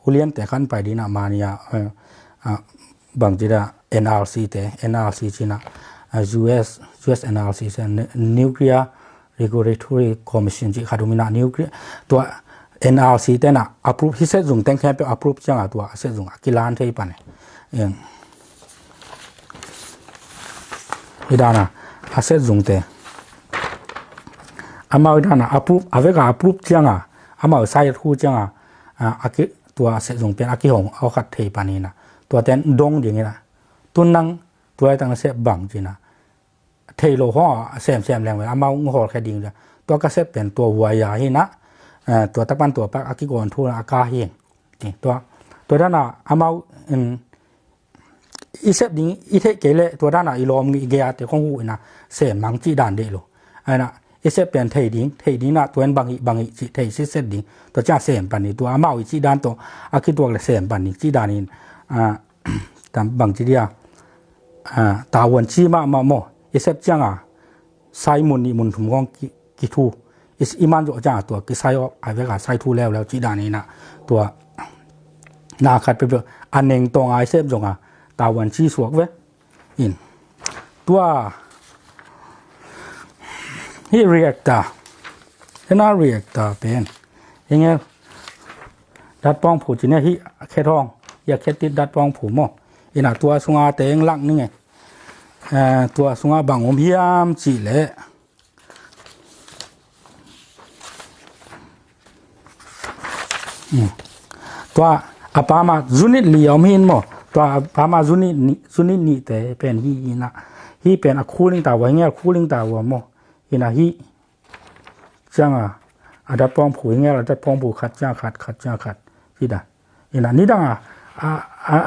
อุเลียนแต่ขั้นไปดีนามานียบางจีดา NRC แต่ NRC จีน่ะ US NRC เช่น Nuclear Regulatory Commission จีขาดูมินะ Nuclear ตัว NRC แต่น่ะ approve ที่เสร็จส่งแต่งแค่ไป approve จังตัวเสร็จส่งกิลานที่ปันเนี่ยอีด้านะเสร็จส่งแต่อามาอีด้านะ approve เอาไว้ก็ approve จังอามาใส่ทูจังตัวเสร็จส่งเป็นอากิหงเอาขัดที่ปันนี่นะตัวเต้นดงอย่างนี้นะตัวนั่งตัวไอ้ตั้งเสพบังจีนะเทโลห่อเสมแรงไว้เอามาห่อแค่ดิ่งเลยตัวก็เสพเป็นตัววัวใหญ่นะตัวตะปันตัวปักอากิโกนทูนอากาเฮงนี่ตัวด้านน่ะเอามาอีเสพดิ่งอีเทเกเลตัวด้านน่ะอีลอมอีเกียแต่ของหูนะเสพมังจีด่านเดโลไอ้น่ะอีเสพเป็นเทดิ่งน่ะตัวนั้นบางอีจีเทซิเสพดิ่งตัวจ้าเสพปันนี่ตัวเอามาอีจีด่านตัวอากิตัวเลยเสพปันนี่จีด่านนี่ตามบางจีเดียตาวันชีมาโมเอเซปจังไซมุนนี่มุนถุงกองกิทู is iman jo ja to ki sai op ai ve ka sai thu lew chi da ni na to na khat pe aneng tong ai sep jonga tawan chi suak ve in to hi reactor ena reactor pen enge dat pong phu chi ne hi khe thong ya khe ti dat pong phu mo ina to sunga teng lak ni ngeตัวสุงาบังอมยามจีแหละตัวอาปามาจุนิลีอมหินบ่ตัวอาปามาจุนินี่แต่เป็นฮีนะฮีเป็นอะคูลิ่งตาวะเงี้ยคูลิ่งตาวะบ่ฮีนะฮีจังอะดัดปองผูเงี้ยดัดปองผูขัดจ้าขัดฮีดะฮีนะนี่ดังอะ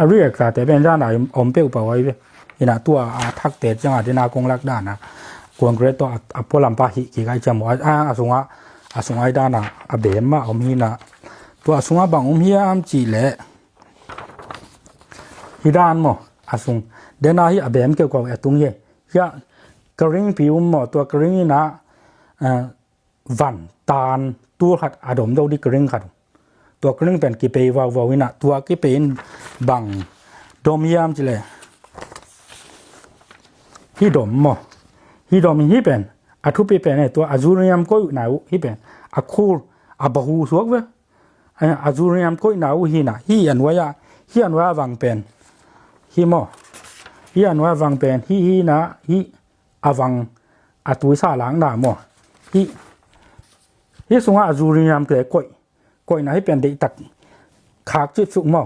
เรียกแต่เป็นจ้าน่ะอมเปวปะไว้เนาะตัวทักเตจังอ่ะที่นากงลักด้านนะกวงเกรตัวอพอลัมปาหิกิไกจำว่าอสุงไอด้านน่ะอเบมมาอมหินะตัวอสุงะบังอมหิอามจีแหละฮิดานหมออสุงเดนาหิอเบมเกี่ยวกับไอ้ตุงเย่ยะกริงผิวหมอตัวกริงนะวันตาลตัวขัดอดมดอกดิกริงขัดตัวกริงเป็นกิเปวาววินะตัวกิเป็นบังดมยามจีแหละฮิดมมอฮิดมฮิเป็นอะทุปิเป็นเนี่ยตัวอะจูเรียมก็อยู่ไหนฮิเป็นอะคูอะบะฮูสวกเวอะจูเรียมก็อยู่ไหนฮินะฮิอันว่าวังเป็นฮิมอฮิอันว่าวังเป็นฮินะฮิอะวังอะตุยซาหลังน่ะมอฮิสุงอะจูเรียมเกะก้อยนะฮิเป็นได้ตักขากจิตสุมอ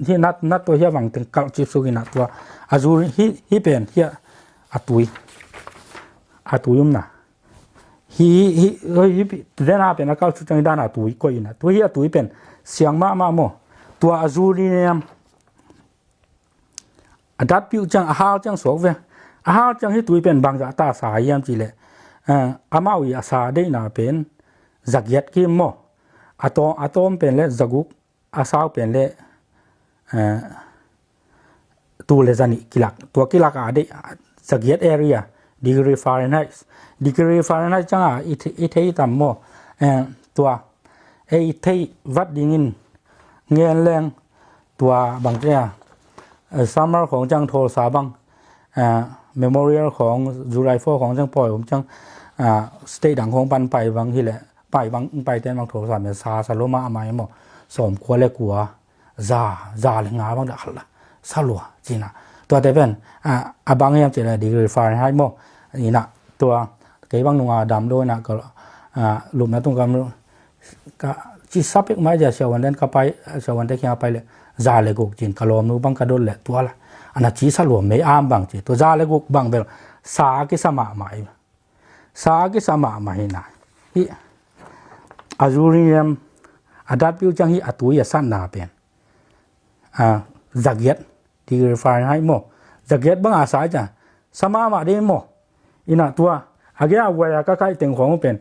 ฮินัดตัวฮิวังถึงกัลจิตสุกินะตัวอะจูฮิเป็นฮิอาตุยมนะฮีเดนาเป็นนักสุจังด้านอาตุยก็อยู่นะตัวฮีอาตุยเป็นเสียงมาโมตัวอาจูรีเนียมอดัดปิวจังอาฮาจังสวกเวอาฮาจังฮีตุยเป็นบางจากตาสายยามจีเลอามาวิอาสาได้นาเป็นจักยัดกิมโมอะตอมเป็นเลจักุกอาสาวเป็นเลตัวเลจันิกิลักตัวกิลักอาได้Sagiet area degree Fahrenheit จังอีเทต่ำโมตัวอีเทวัดดิ่งเงียนแรงตัวบางเนี่ยsummer ของจังโทรสาบังmemorial ของจุไรโฟของจังปล่อยผมจังstate ดังของปันไปบางที่แหละไปแต่บางโทรศัพท์เนี่ยซาโลมาใหม่หมอสมควรเลยกลัวซาเลยงาบางดักละซาลัวจีน่ะตัวแต่เป็นบางอย่างจะได้ดีกรีฟาเรนไฮต์โมนี่นะตัวเกี่ยบางหนุ่มดำด้วยนะก็ลุมนะตรงกันก็จีซับอีกไม่จะเชื่อวันเดินก็ไปเชื่อวันเดินเข้าไปเลยซาเลกุกจีนกลอมนู้บังกระโดดเลยตัวละอันนั้นจีสลัวไม่อ้ามบางจีตัวซาเลกุกบางแบบสากิสมาใหม่นะที่อาจูเรียมอดัดพิวจังฮีอตุยสั้นนาเป็นจักยัดที่กรีฟาเรนไฮต์โมจักยัดบางอาศัยจ้ะสมาเดโมอินะตัวอาเกียวัยก็ใกล้เต็งของเป็น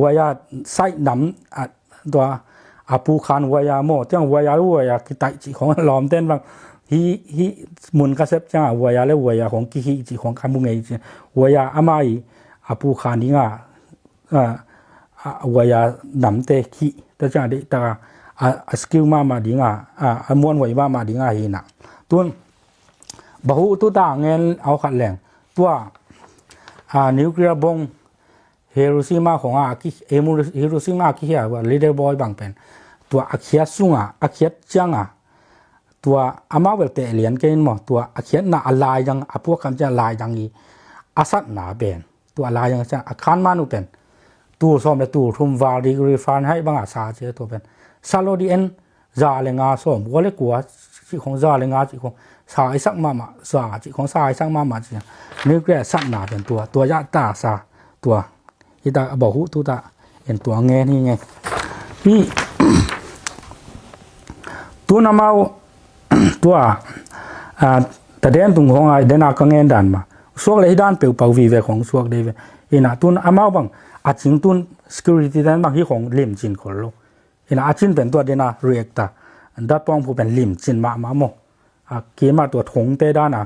วัยไซน้ำตัวอาปูคานวัยโมจังวัยกิไตจีของหลอมเต้นบางฮีมุนกระเซ็บจังวัยและวัยของกิฮิจีของคามุงเอจีวัยอามาอีอาปูคานนี่ง่ะวัยน้ำเตขี้แต่จังได้แต่สกิลมาดีง่ะมวนวัยมาดีง่ะฮีนะตัวบะฮูตุตาเงินเอาขัดแหล่งตัวนิวเคลียร์บงฮิโรชิมาของฮิโรชิมาที่ว่าลีดเดอร์บอยบางเป็นตัวอาเคียซุงอาเคียจังตัวอามาเวลเตเลียนเกนหมอตัวอาเคียน่ะลายยังพวกคำจะลายยังอีอาสัตหนาเป็นตัวลายยังจะอาคารมานุเป็นตัวซ้อมและตัวทุ่มวาดีกรีฟานให้บางอาสาเจอตัวเป็นซาโลดีเอ็นซาเลงาซ้อมวัวเล็กกัวที่ของซาเลงาที่ของสายสักมาสาจิของสายสักมาจินึกแก่สักหนาเป็นตัวยะตาสาตัวที่ตาบอกหูตุตาเห็นตัวเงี้ยนี่ไงพี่ตัวน้ำเอาตัวแต่เดินตรงของไอ้เดินก็เงี้ยดันมาสวกเลยด้านเปล่าวีเวของสวกเดวอินะตัวน้ำเอาบางอาจิงตัว security ด้านบางที่ของลิมจินคนโลอินะอาจินเป็นตัวเดน่าเรียกตาดัดป้องผู้เป็นลิมจินมาโมเกี่ยมาตัวถงเตด้านะ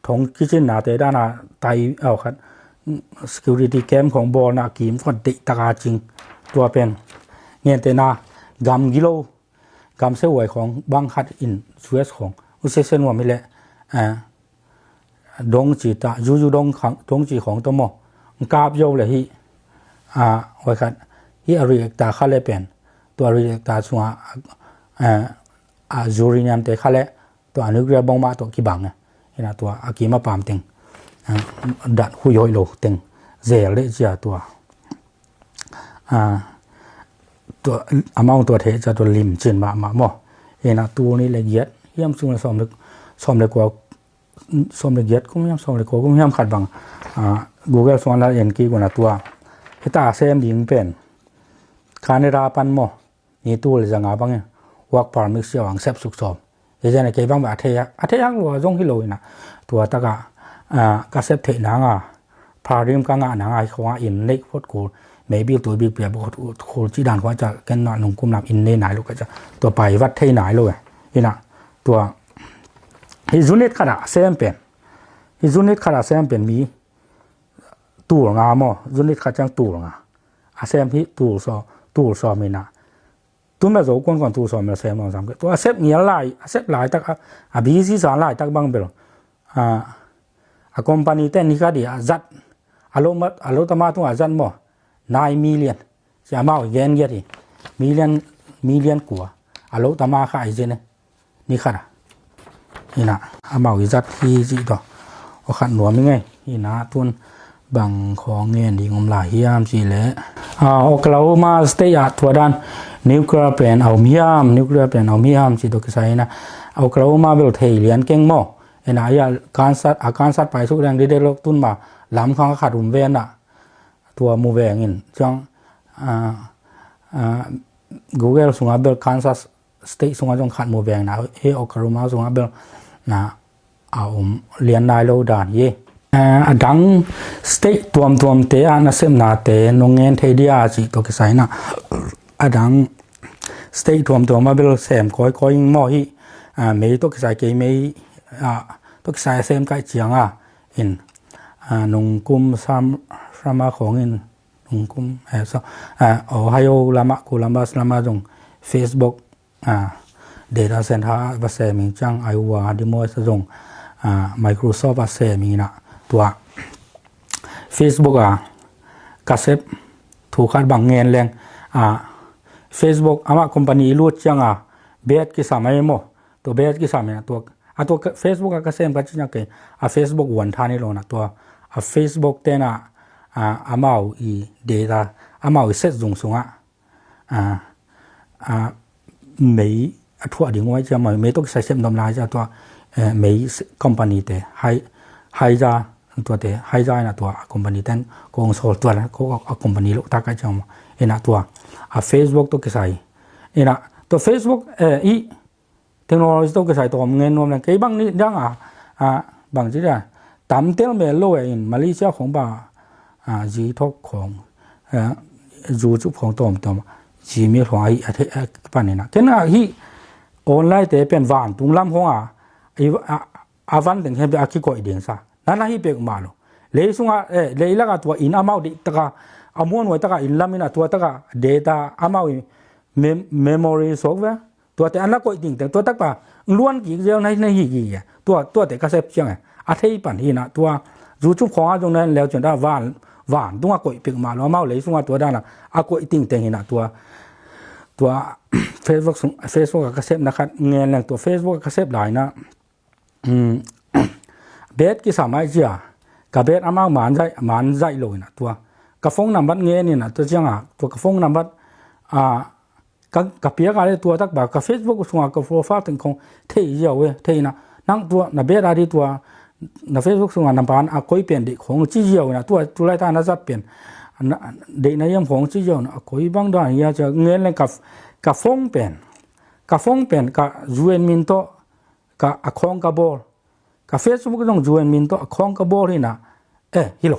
ถงกิจินนาเตด้านะไตเอาครับ security cam ของบอนะกีมก็ติตะกาจริงตัวเป็นเงี้ยแต่นากำกิโลกำเสวยของบังคัดอินสวีเดนของอุเซเซนว่าไม่แหละดงจีตายูดงจีของตัวหมอกาบโยเลยฮีไว้คัดฮีอาริเอกตาเขาเลยเป็นตัวอาริเอกตาสัวจูริยามเตะเขาเลยตัวนิวเคลียร์บอมมาตัวกี่บังเนี่ยนะตัวอากิมาปามเต็งดัดหุยโลเต็งเซเลเจียตัวอามาตัวเทจะตัวลิมเจนมาหมอนะตัวนี้ละเอียดเยี่ยมสุดสมเลยกว่าสมละเอียดก็ไม่ยอมสมเลยกว่าก็ไม่ยอมขัดบังGoogle สอนแล้วเห็นกี่กว่านะตัวเฮตาเซมยิงเป็นคาเนราปันหมอนี่ตัวเลยจะงาบังเนี่ยวักปาร์มิกเสียวังเซฟสุกสมเดี๋ยวจะในเกี่ยบังแบบอัธยักษ์ว่าจงฮิโลนะตัวตะกะกเซฟเทนางพาริมกังนางเขาว่าอินเล็กพดกูไม่บิลตัวบิลเปลี่ยนบอกโคจีด่านเขาจะกันนอนลงกุมนำอินเนไหนลูกก็จะตัวไปวัดเทไหนเลยนี่นะตัวฮิจุนิตขนาดเซมเป็นฮิจุนิตขนาดเซมเป็นมีตัวงามจุนิตขจังตัวงาเซมที่ตัวซอมีนะตัวแม่โจก่อนตัวซอมีเซมลองจำกันตัวเซฟเงี้ยหลายตักบีซีสารหลายตักบางเบลคอมพานีเต้นนี่ก็ดีจัดอารมณ์ตมาตัวจัดมั้ง9 million จะมาเอาเงินเยอะดิมิลเลียนกว่าอารมณ์ตมาขายเจนนี่ค่ะนี่นะอามาเอาจัดที่จีต่อเอาขันหนวมยังไงนี่นะทุนบังของเงินดีงมหลายเฮียมจีเลยโอเคเรามาสเตย์ตัวด้านนิวเคลียร์เป็นเอามียมจีตัวกี่ไซนะเอาเรามาเบลเทเลียนเก่งมั้งเอ็นายการสัตว์ไปสุกแรงได้ลกตุนมาล้ำข้างขาดหุ่นเวนตัวมูเวงินจังGoogle ส่งมาเบล Kansas State ส่งมาจงขาดมูเวงนะโอเคเรามาส่งมาเบลนะเอาเรียนได้โลดานเย่ดัง State ตัวเตะนะเสมนาเตะนงเงินเทียดีอาจีตัวกี่ไซนะดัง State ตัวมาเบลเสมก้อยมอฮีไม่ตัวกี่ไซเกย์ไม่ตัวกี่ไซเสมใกล้เจียงอินนงกุมสามของอินนงกุมโอไฮโอลามาโคลัมบัสลามาจง Facebook data center บัสเซมิงจังไอวาดิโมสจงMicrosoft บัสเซมิงนะตัว Facebook กระเซบถูกขัดบังเงินแรงFacebook อามาคอมพานีรูดจังเบสกี่สามไอ้โมตัวเบสกี่สามเนี่ยตัวFacebook ก็เซมกันจังเกย์Facebook วันท่านี่ลงนะตัวFacebook เตนะอามาอี data อามาอีเซตส่งไม่ทั่วดิ่งไว้จะไม่ต้องใช้เส้นดำลายจะตัวไม่คอมพานีเตะให้จะตัวเตะให้จะนะตัวคอมพานีเต้นกงโซลตัวแล้วก็คอมพานีลูกตากจะมานะตัวFacebook ตัวกี่ใส่นะตัว Facebookอีเทคโนโลยีตัวกี่ใส่ตัวเงินนวมเลยกี่บางนี่ยังบางทีเนี่ยตามเต้นเมลโลอินมาเลเซียของบ่าจีท็อกของยูทูบของตัวจีมีของไอ้ปันนี่นะแค่นั้นที่ออนไลน์แต่เป็นวันตุงลำของวันถึงให้ไปอาคิโกอีเดียงซะนั่นที่เป็นมาโลเลยสุงเลยละก็ตัวอินอามาดิตะกะอามวนไว้ตะกะอินลามินะตัวตะกะเดต้าอามาเมมโมรีซอฟต์แวร์ตัวแต่อันละก็อีกตัวตะกะล้วนกี่เดียวในหีกี่ตัวแต่ก็เซฟเชียงอาทิตย์ปันที่นะตัวยูทูบของตรงนั้นแล้วจนได้วันตัวก็เป็นมาแล้วมาเลยสุงตัวด้านละก็อีกแต่เห็นนะตัว Facebook ก็เซฟนะครับเงินแรงตัว Facebook ก็เซฟหลายนะเบสกี่สามารถจะกับเบสอามามันใจเลยนะตัวกระฟงนำบัตรเงินนี่นะตัวเจ้าตัวกระฟงนำบัตรกับเปียกอะไรตัวตักแบบกับ Facebook ส่วนกับโปรไฟล์ถึงของเที่ยวเว้ยเที่ยนะนั่งตัวนับเบสอะไรตัวนับ Facebook ส่วนนำผ่านก็เปลี่ยนเด็กของที่เที่ยวนะตัวไรตาน่าจะเปลี่ยนเด็กในยังของที่เที่ยวนะก็อีบางด้านอยากจะเงินเลยกับฟงเป็นกับยูเอ็นมินโตกับอคองกับบอลกับ Facebook ต้องยูเอ็นมินโตอคองกับบอลนี่นะฮิโล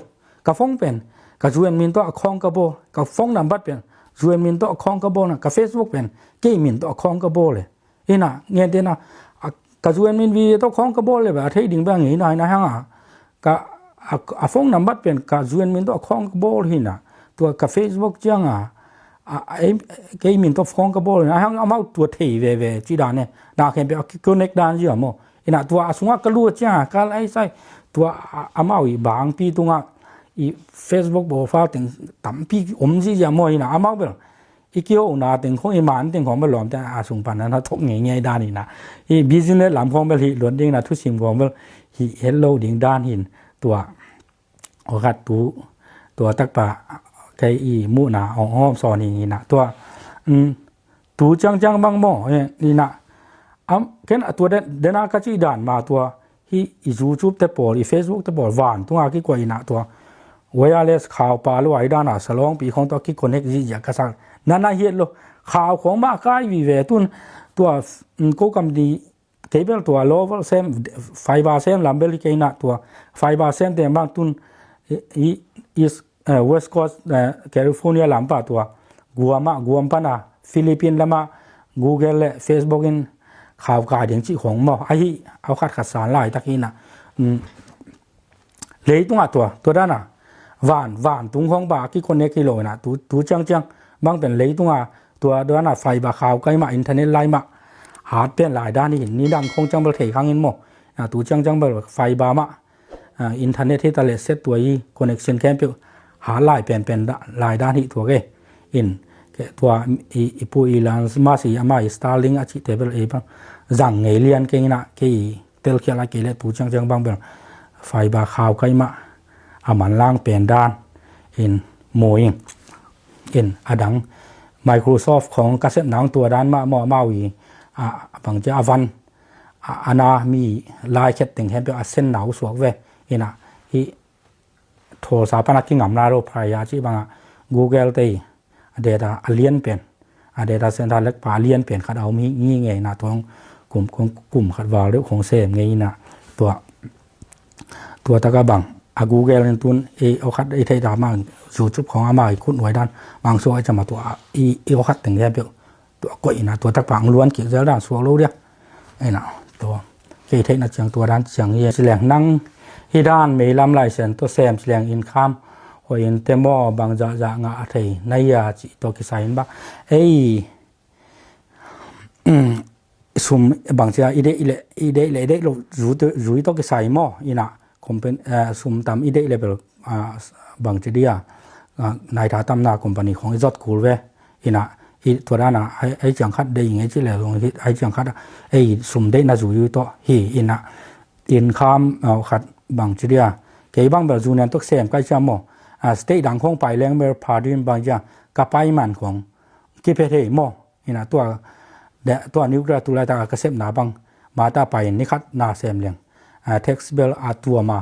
กับฟงเป็นกับยูเอ็นมินโตอคองกับบอลกับฟงนำบัตรเป็นยูเอ็นมินโตอคองกับบอลนะกับ Facebook เป็นเกมินโตอคองกับบอลเลยนี่นะเงี้ยเดนะกับยูเอ็นมินวีโตอคองกับบอลเลยแบบที่ดิ่งแบบนี้นะฮะกับ a phone number pen ka zuan min to khong bol hina to ka Facebook chang ke min to khong ka bol na hang amau to thei ve chi da ne da khen pe connect dan ji mo ina to asunga ka lu cha ka ai sai to amau I bang pi tunga I Facebook bo fa ting tam pi ji ja mo ina amau be ikio na ting khong I man ting khong ba lom ta asung pan na thok nge da ni na I business lam khong ba hi lon ding na thu sim khong ba hi hello ding dan hinตัวโอคัดตัวตักปะไกอีมุนาออมสอนนี่นะตัวตูจังบางหม้อนี่นะเข็นตัวเดนากะจีด่านมาตัวฮีอี YouTube แต่ปออี Facebook แต่ปอหวานตัวอากิกว่าอีนะตัว wireless ข่าวปาลวยด้านน่ะสลองปีของตัวกิคอนเนคจิอยากกะสักนั่นน่ะเฮ็ดโลข่าวของมากายวิเวตุนตัวก็กำดีtable ตัว lower sem 5 sem lambel keina ตัว 5 sem แต่บางตุน is west coast California lampa ตัว guam pa na Philippines ลามา Google และ Facebook อินข่าวกาอย่างจิของหมอไอ้เอาขัดสารหลายตะกี้น่ะเลยตรงตัวด้านน่ะหวานตุงของบากี่คนเนกิโลน่ะตูจังบางเป็นเลยตรงตัวด้านน่ะไฟบาข่าวใกล้มาอินเทอร์เน็ตไลน์มาหาดเป็นหลายด้านนี่ด้านคงจังบ่เทข้างอินหมอตูจังบ่ไฟบามาอินเทอร์เน็ตที่ตะเลเซตตัวอีคอนเนคชั่นแคมป์หาหลายเป็นหลายด้านที่ตัวเกอินตัวอีปูอีลานมาสิอามาสตาร์ลิงอาชิเทเบิลเอบังจังเงเลียนเกงนะเกอีเตลเคียละเกเลตูจังบางเป็นไฟบาข่าวใกล้มาอามันล่างเป็นด้านอินโมยิงอินอดัง Microsoft ของกระเซ็ตหนังตัวด้านมาวีบางจะอวันอานามีลายเข็ดติงเห็นเป็นเส้นหนาวสวกเวอินะฮีโทรศัพท์นักกิงอำนาจโรพายาจีบาง Google เตยเดต้าอเลียนเป็นเดต้าเซ็นทรัลเล็กปาเลียนเป็นขัดเอามีงี้ไงนะตัวกลุ่มขัดวาเรื่องของเซมไงนะตัวตะกบังGoogle นั่นตุนเอาขัดไอ้ไทยดามังสู่จุดของอามาอีกคุณหน่วยด้านบางส่วนจะมาตัวเอาขัดติงเห็นเป็นตัวก้อยนะตัวตักปังล้วนเกี่ยวกับด้านสวกรู้เดียไอ้น่ะตัวเกี่ยวกับเจียงตัวด้านเจียงเยี่ยแสดงนั่งที่ด้านมีลำลายเส้นตัวแซมแสดงอินคามหอยเตมอบางจะงาไทยในยาจิตัวกิสายบ้าสุ่มบางจะอีเดเรารู้ตัวกิสายมั่วอีน่ะคอมเป็นสุ่มตามอีเดเลเวลบางจะเดียนายท่าตำนาคอมพานีของจอดคูลเวอีน่ะตัวด้านน่ะไอ้จังคัดได้ยังไงที่แล้วลงไอ้จังคัดสุ่มได้น่าจะอยู่ตัวอีน่ะอินคามเอาคัดบางจะเดียเกี่ยบางแบบจูเนียนตัวเซมใกล้จะมั่วสเตย์ดังคงไปแรงเบอร์พาดินบางอย่างกับไปมันของกิเพเทโมนี่นะตัวนิวเคลียร์ตัวอะไรต่างก็เซมหนาบังมาตาไปนี่คัดนาเซมเลียงเท็กซ์เบลตัวมา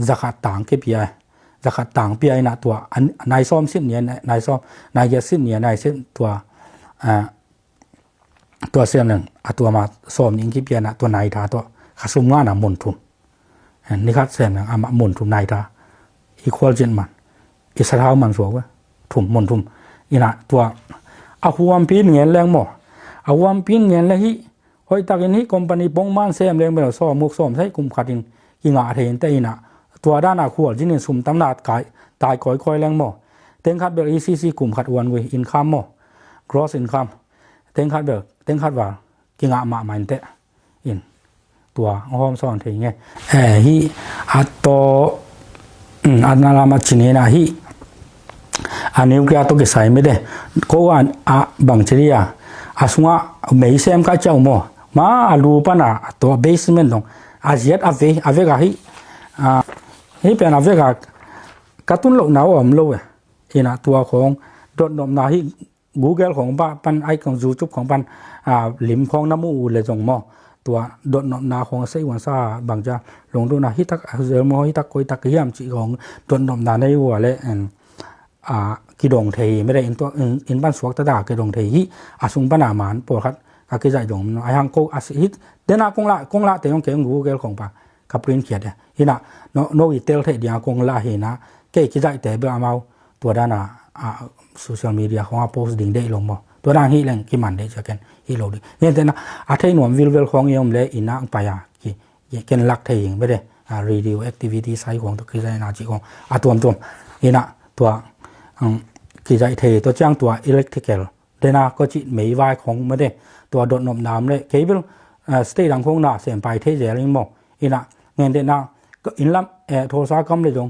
จะขัดต่างกิเพย์จะขัดต่างเปียนะตัวนายซ้อมสิ้นเนี่ยนายซ้อมนายสิ้นเนี่ยนายสิ้นตัวเซมหนึ่งตัวมาซ้อมยิงกิเพย์นะตัวนายท่าตัวขัดสุ่มงานน่ะมุนทุมนี่คัดเซมหนึ่งอามามุนทุมนายท่าequal เจนมันอิสระมันสวกว่าทุ่มมนทุ่มอีน่ะตัวอาหัวปีนเงินแรงหมออาหัวปีนเงินแล้วฮีหอยตากินฮีคอมพานีปงมันเซมแรงไปแล้วซ้อมมุกซ้อมใช้กุมขัดกิงอาเทนแต่อีน่ะตัวด้านอาขัวจินสุ่มตำนาดกายตายค่อยๆแรงหมอเต็งขัดเบล ECC กุมขัดวันเวอินคัมหมอ gross income เต็งขัดว่ากิงอามามันเตอินตัวห้องซ้อนเทงไงฮีอัตโตอันนั้นละมาชินีนะฮีอันนี้ก็ตัวกิสายไม่ได้ก็ว่าบางทีอ่ะสงว่าไม่เซมก็เจ้าหมอมาลูปนะตัวเบสเมนต์ตรงอาเจียดอาเวกฮีฮีเป็นอาเวกการ์ตูนโลกหนาวอ่ะมันโลกเองนะตัวของโดดนมนาฮี Google ของปันไอของ YouTube ของปันลิมของน้ำมูเลยจงหมอตัวโดดนาของไซวันซาบางจะลงดูนะฮิตักเซลมฮิตักโกยตักเฮียมจีของโดดนาในหัวเลยกิดงเทไม่ได้อินตัวอินบ้านสวกตะดากิดงเทฮิอาสุงปนามานปวดคัดกิจใจดงไอฮังโกอาศิตเดนากงละแต่ยังเกี่ยงกูเกลของปะกับปรินเขียดเนี่ยฮินะโนอิเตลเทเดียกงละเฮนะเกกิจใจแต่เบอร์มาตัวด้านโซเชียลมีเดียของโพสต์ดิ่งได้ลงบ่ตัวด้านฮิแรงกิมันได้จะกันฮิโลดิเนี่ยแต่นะอาเทนวมวิลเวลของยมเลยอินะไปกี่เกนลักเทงไม่ได้ radioactivity ไซของตัวคือนาจิของตัวนี่นะตัวคือใจเทตัวจ้างตัว electrical เดนะก็จิไม่ไหวของไม่ได้ตัวโดดนมน้ำเลยเคเบิลสเตย์ดังคงน่ะเสียไปเทเจริงมั้งนี่นะเงินเดนะก็อินลับโทรศัพท์ก็ไม่ได้จง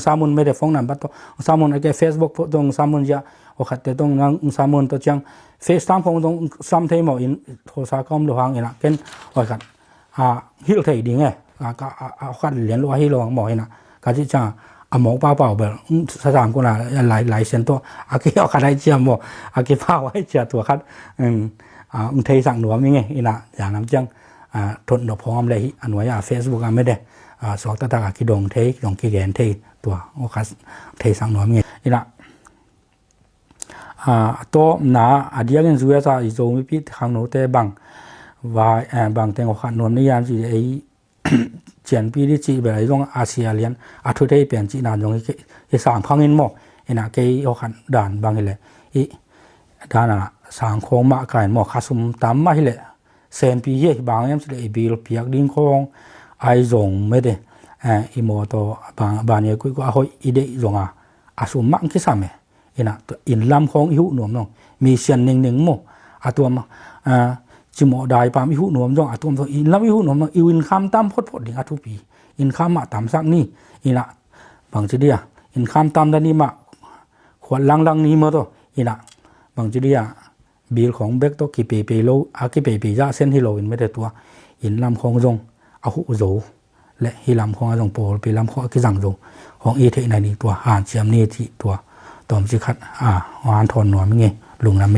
สามุนไม่ได้ฟ้องนั่นบัดตัวสามุนไอ้แก Facebook ตรงสามุนจะโอเคแต่ตรงนั้นสามุนตัวจัง FaceTime ของตรงซ้ำเทมอินโทรศัพท์ก็ไม่ได้ฟังอีนะเกินโอเคฮิลเทดีไงก็คัดเหรียญรู้ว่าฮิลของหมอนะก็จะจะหมอเปล่าแบบสถานกุน่ะหลายเซนตัวอาเกี่ยวกับอะไรเจียมบ่อาเกี่ยวกับไว้เจียตัวคัดเทสั่งหนูมีไงอีนะอย่างนั้นจังทนดอกพร้อมเลยอันไว้Facebook ไม่ได้สอกตะกิดงเทดงกิแกนเทตัวโอคัสเทสังหนอมีอีละตัวหนาอดียกันซัวซาอีโซมีพิทางโนเตบังว่าบางแต่งอคันนวมนิยามสิไอเจียนปีที่จีแบบไอ้ตรงอาเซียเลียนอาทุเทเปลี่ยนจีนานตรงนี้สามพังเงินหมออีนะเกยอคันด่านบางเลยอีด่านน่ะสางโคงมาไก่หมอคาซุมตามมาเลยเซนปีเย่บางยามสิไอบิลเปียกดิ้งคงไอซงไม่ได้อีโมโตบางเนี่ยกูก็เอาอีเดซงอาสุมังคิสามเนะตัวอินลำของอิหุหนวมน้องมีเสียนหนึ่งโมตัวจิโมได้ปามอิหุหนวมจ้องตัวอินลำอิหุหนวมอินคำตั้มพดดิ่งทุปีอินคำมาตามสักนี่อีนะบางทีเดียอินคำตั้มด้านนี้มาขวดลังนี้มาตัวอีนะบางทีเดียบิลของเบกตัวกี่ปีโลกี่ปีจะเส้นที่โลอินไม่ได้ตัวอินลำของจงอาหุโจและฮิลำของจงโปลปีลำของกิจังโจของเอเทในนี้ตัวหานเชียมนี่ที่ตัวตอมสิคัดหานทอนหนวมไงลุงลำเม